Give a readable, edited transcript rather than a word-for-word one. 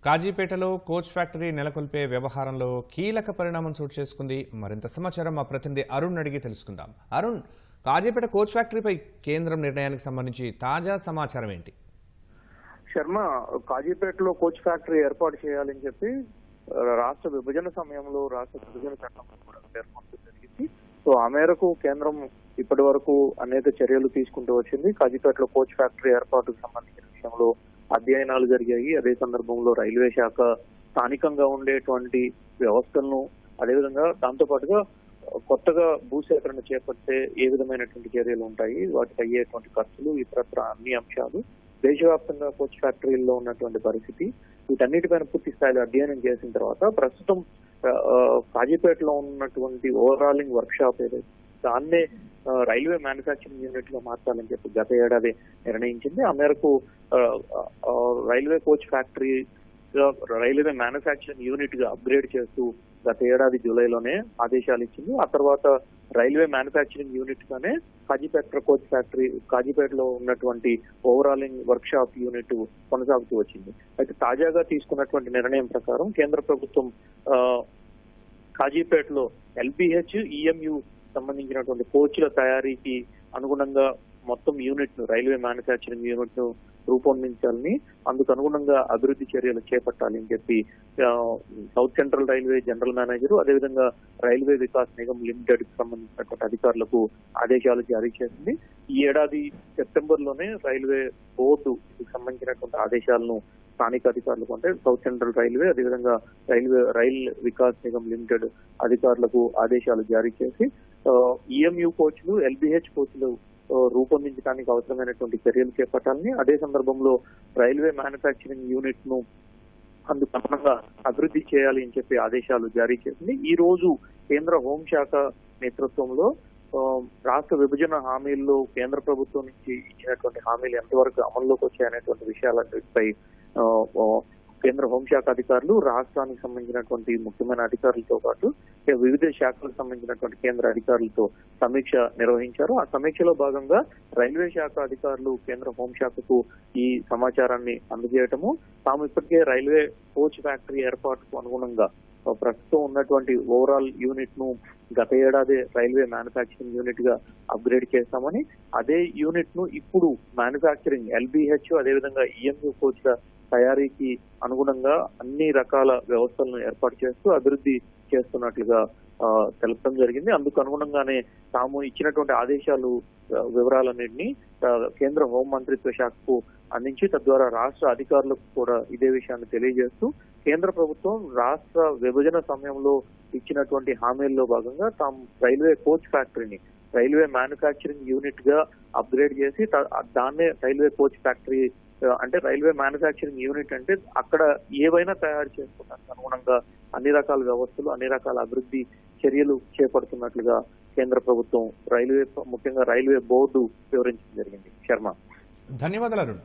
కాజీపేటలో coach factory నెలకొల్పే వ్యవహారంలో కీలక పరిణామం చోటు చేసుకుంది. మరింత సమాచారం మా ప్రతినిధి అరుణ్ అడిగి తెలుసుకుందాం. అరుణ్, కాజీపేట కోచ్ ఫ్యాక్టరీపై కేంద్రం నిర్ణయానికి సంబంధించి తాజా సమాచారం ఏంటి? శర్మ, కాజీపేటలో కోచ్ ఫ్యాక్టరీ ఏర్పాటు చేయాలని చెప్పి రాష్ట్ర విభజన సమయంలో రాష్ట్ర విభజన చట్టం కూడా పేర్కొనడం జరిగింది. సో ఆ మేరకు కేంద్రం ఇప్పటి వరకు అనేక చర్యలు తీసుకుంటూ వచ్చింది. కాజీపేటలో కోచ్ ఫ్యాక్టరీ ఏర్పాటుకు సంబంధించిన విషయంలో అధ్యయనాలు జరిగాయి. అదే సందర్భంలో రైల్వే శాఖ స్థానికంగా ఉండేటువంటి వ్యవస్థలను, అదేవిధంగా దాంతో పాటుగా కొత్తగా భూసేకరణ చేపడితే ఏ విధమైనటువంటి చర్యలు ఉంటాయి, వాటికి అయ్యేటువంటి ఖర్చులు, ఇతరత్ర అన్ని అంశాలు, దేశవ్యాప్తంగా కోచ్ ఫ్యాక్టరీల్లో ఉన్నటువంటి పరిస్థితి, వీటన్నిటిపైన పూర్తి స్థాయిలో అధ్యయనం చేసిన తర్వాత ప్రస్తుతం కాజీపేటలో ఉన్నటువంటి ఓవరాలింగ్ వర్క్ షాప్ ఏదైతే దాన్నే రైల్వే మ్యానుఫ్యాక్చరింగ్ యూనిట్ గా మార్చాలని చెప్పి గత ఏడాది నిర్ణయించింది. ఆ మేరకు railway coach factory railway manufacturing unit గా అప్గ్రేడ్ చేస్తూ గత ఏడాది జూలైలోనే ఆదేశాలు ఇచ్చింది. ఆ తర్వాత రైల్వే మ్యానుఫ్యాక్చరింగ్ యూనిట్ గానే కాజీపేట కోచ్ ఫ్యాక్టరీ, కాజీపేటలో ఉన్నటువంటి ఓవరాలింగ్ వర్క్ షాప్ యూనిట్ కొనసాగుతూ వచ్చింది. అయితే తాజాగా తీసుకున్నటువంటి నిర్ణయం ప్రకారం కేంద్ర ప్రభుత్వం కాజీపేటలో ఎల్బిహెచ్, ఈఎంయు సంబంధించినటువంటి కోచ్ల తయారీకి అనుగుణంగా మొత్తం యూనిట్ ను, రైల్వే మ్యానుఫ్యాక్చరింగ్ యూనిట్ ను రూపొందించాలని, అందుకు అనుగుణంగా అభివృద్ధి చర్యలు చేపట్టాలి అని చెప్పి south central railway general manager, అదేవిధంగా రైల్వే వికాస్ నిగమ్ లిమిటెడ్ కి సంబంధించినటువంటి అధికారులకు ఆదేశాలు జారీ చేసింది. ఈ ఏడాది సెప్టెంబర్ లోనే రైల్వే బోర్డు సంబంధించినటువంటి ఆదేశాలను స్థానిక అధికారులకు, అంటే సౌత్ సెంట్రల్ రైల్వే, అదేవిధంగా రైల్ వికాస్ నిగమ్ లిమిటెడ్ అధికారులకు ఆదేశాలు జారీ చేసి ఈఎంయు కోచ్లు, ఎల్బిహెచ్ కోచ్లు రూపొందించడానికి అవసరమైనటువంటి చర్యలు చేపట్టాలని, అదే సందర్భంలో రైల్వే మ్యానుఫ్యాక్చరింగ్ యూనిట్ ను అందుకు అనుగుణంగా అభివృద్ధి చేయాలి అని చెప్పి ఆదేశాలు జారీ చేసింది. ఈ రోజు కేంద్ర హోంశాఖ నేతృత్వంలో రాష్ట్ర విభజన హామీల్లో కేంద్ర ప్రభుత్వం నుంచి ఇచ్చినటువంటి హామీలు ఎంతవరకు అమల్లోకి వచ్చాయనేటువంటి విషయాలపై కేంద్ర హోంశాఖ అధికారులు, రాష్ట్రానికి సంబంధించినటువంటి ముఖ్యమైన అధికారులతో పాటు వివిధ శాఖలకు సంబంధించినటువంటి కేంద్ర అధికారులతో సమీక్ష నిర్వహించారు. ఆ సమీక్షలో భాగంగా రైల్వే శాఖ అధికారులు కేంద్ర హోంశాఖకు ఈ సమాచారాన్ని అందజేయటము, తాము ఇప్పటికే రైల్వే కోచ్ ఫ్యాక్టరీ ఏర్పాటుకు అనుగుణంగా ప్రస్తుతం ఉన్నటువంటి ఓవరాల్ యూనిట్ ను గత ఏడాది రైల్వే మ్యానుఫ్యాక్చరింగ్ యూనిట్ గా అప్గ్రేడ్ చేస్తామని, అదే యూనిట్ ను ఇప్పుడు మ్యానుఫ్యాక్చరింగ్ ఎల్బిహెచ్, అదేవిధంగా ఈఎంయు కోచ్ల తయారీకి అనుగుణంగా అన్ని రకాల వ్యవస్థలను ఏర్పాటు చేస్తూ అభివృద్ధి చేస్తున్నట్లుగా తెలపడం జరిగింది. అందుకు అనుగుణంగానే తాము ఇచ్చినటువంటి ఆదేశాలు, వివరాలన్నింటినీ కేంద్ర హోం మంత్రిత్వ శాఖకు అందించి తద్వారా రాష్ట్ర అధికారులకు కూడా ఇదే విషయాన్ని తెలియజేస్తూ కేంద్ర ప్రభుత్వం రాష్ట్ర విభజన సమయంలో ఇచ్చినటువంటి హామీల్లో భాగంగా తాము రైల్వే కోచ్ ఫ్యాక్టరీని రైల్వే మ్యానుఫ్యాక్చరింగ్ యూనిట్ గా అప్గ్రేడ్ చేసి దాన్నే రైల్వే కోచ్ ఫ్యాక్టరీ, అంటే రైల్వే మ్యానుఫ్యాక్చరింగ్ యూనిట్ అంటే అక్కడ ఏవైనా తయారు చేసుకోవడానికి అనుగుణంగా అన్ని రకాల వ్యవస్థలు, అన్ని రకాల అభివృద్ధి చర్యలు చేపడుతున్నట్లుగా కేంద్ర ప్రభుత్వం ముఖ్యంగా రైల్వే బోర్డు వివరించడం జరిగింది. శర్మ, ధన్యవాదాలు అరుణ్.